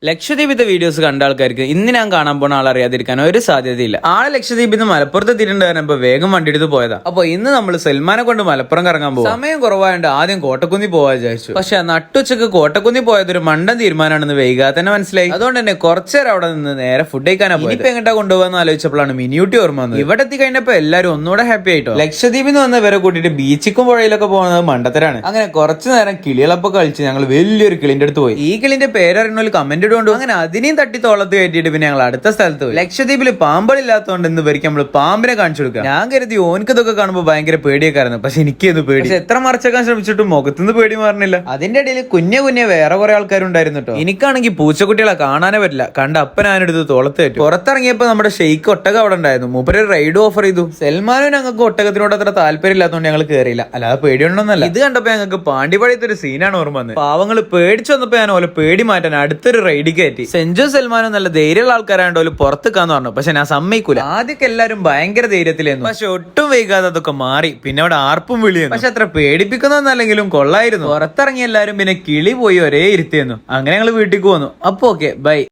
ലക്ഷദ്വീപിത്തെ videos കണ്ട ആൾക്കാർക്ക് ഇന്ന് ഞാൻ കാണാൻ പോണ ആളറിയാതിരിക്കാൻ ഒരു സാധ്യതയില്ല. ആളെ ലക്ഷദ്വീപിൽ നിന്ന് മലപ്പുറത്ത് എത്തിയിട്ടുണ്ടായിരുന്നപ്പോ വേഗം വണ്ടി എടുത്ത് പോയതാ. അപ്പൊ ഇന്ന് നമ്മൾ സൽമാനെ കൊണ്ട് മലപ്പുറം കറങ്ങാൻ പോകും. സമയം കുറവായോണ്ട് ആദ്യം കോട്ടക്കുന്നി പോവാ വിചാരിച്ചു. പക്ഷെ നട്ടുച്ചക്ക് കോട്ടക്കുന്നി പോയതൊരു മണ്ടൻ തീരുമാനമാണെന്ന് വൈകാതെ തന്നെ മനസ്സിലായി. അതുകൊണ്ട് തന്നെ കുറച്ചേരം അവിടെ നിന്ന് നേരെ ഫുഡ് കഴിക്കാനാ പോയി. ഇപ്പൊ എങ്ങോട്ടാ കൊണ്ടുപോകാന്ന് ആലോചിച്ചപ്പോഴാണ് മിനിയൂട്ടി ഓർമ്മ വന്നത്. ഇവിടെ എത്തി കഴിഞ്ഞപ്പോ എല്ലാവരും ഒന്നുകൂടെ ഹാപ്പി ആയിട്ടോ. ലക്ഷദ്വീപിൽ നിന്ന് വന്നവരെ കൂട്ടിയിട്ട് ബീച്ചിക്കും പുഴയിലൊക്കെ പോകുന്നത് മണ്ടത്തരാണ്. അങ്ങനെ കുറച്ചു നേരം കിളികളൊക്കെ കളിച്ച് ഞങ്ങൾ വലിയൊരു കിളിന്റെ അടുത്ത് പോയി. ഈ കിളിന്റെ പേരറിഞ്ഞ കമന്റ് ഇടുകൊണ്ടു. അങ്ങനെ അതിനെയും തട്ടി തോളത്ത് കയറ്റിയിട്ട് പിന്നെ ഞങ്ങൾ അടുത്ത സ്ഥലത്ത് പോയി. ലക്ഷദ്വീപിൽ പാമ്പളില്ലാത്തതുകൊണ്ട് ഇന്ന് വരിക നമ്മള് പാമ്പിനെ കാണിച്ചു കൊടുക്കാം. ഞാൻ കരുതി ഓനക്ക് ഇതൊക്കെ കാണുമ്പോൾ ഭയങ്കര പേടിയൊക്കെയായിരുന്നു. പക്ഷെ എനിക്കത് പേടി. പക്ഷെ എത്ര മറച്ചേക്കാൻ ശ്രമിച്ചിട്ടും മുഖത്തുനിന്ന് പേടി മാറുന്നില്ല. അതിന്റെ ഇടയിൽ കുഞ്ഞെ വേറെ കുറെ ആൾക്കാരുണ്ടായിരുന്നു കേട്ടോ. എനിക്കാണെങ്കിൽ പൂച്ചക്കുട്ടികളെ കാണാനേ പറ്റില്ല. കണ്ട അപ്പൻ ഞാനെടുത്ത് തോളത്ത് കയറ്റി. പുറത്തിറങ്ങിയപ്പോ നമ്മുടെ ഷെയ്ക്ക് ഒട്ടകം അവിടെ ഉണ്ടായിരുന്നു. മൂപ്പര് റൈഡ് ഓഫർ ചെയ്തു. സൽമാനും ഞങ്ങൾക്ക് ഒട്ടകത്തിനോട് അത്ര താല്പര്യം ഇല്ലാത്തതുകൊണ്ട് ഞങ്ങൾ കയറിയില്ല. അല്ലാതെ പേടിയുണ്ടോന്നല്ല. ഇത് കണ്ടപ്പോ ഞങ്ങൾക്ക് പാണ്ടിപ്പടിയത്തെ ഒരു സീനാണ് ഓർമ്മ വന്നത്. പാവങ്ങൾ പേടിച്ചു വന്നപ്പോ ഞാൻ ഓലെ പേടി മാറ്റാൻ അടുത്തൊരു റൈഡ് കയറ്റി. സെഞ്ചു സൽമാനും നല്ല ധൈര്യമുള്ള ആൾക്കാരായോണ്ട് പുറത്തേക്കാന്ന് പറഞ്ഞു. പക്ഷെ ഞാൻ സമ്മതിക്കൂല. ആദ്യമൊക്കെ എല്ലാവരും ഭയങ്കര ധൈര്യത്തിലായിരുന്നു. പക്ഷെ ഒട്ടും വൈകാതെ അതൊക്കെ മാറി. പിന്നെ അവിടെ ആർപ്പും വിളിയുന്നു. പക്ഷെ അത്ര പേടിപ്പിക്കുന്നല്ലെങ്കിലും കൊള്ളായിരുന്നു. പുറത്തിറങ്ങി എല്ലാരും പിന്നെ കിളി പോയി ഒരേ ഇരുത്തിയെന്നു. അങ്ങനെ ഞങ്ങൾ വീട്ടിലേക്ക് പോന്നു. അപ്പൊ ഓക്കെ ബൈ.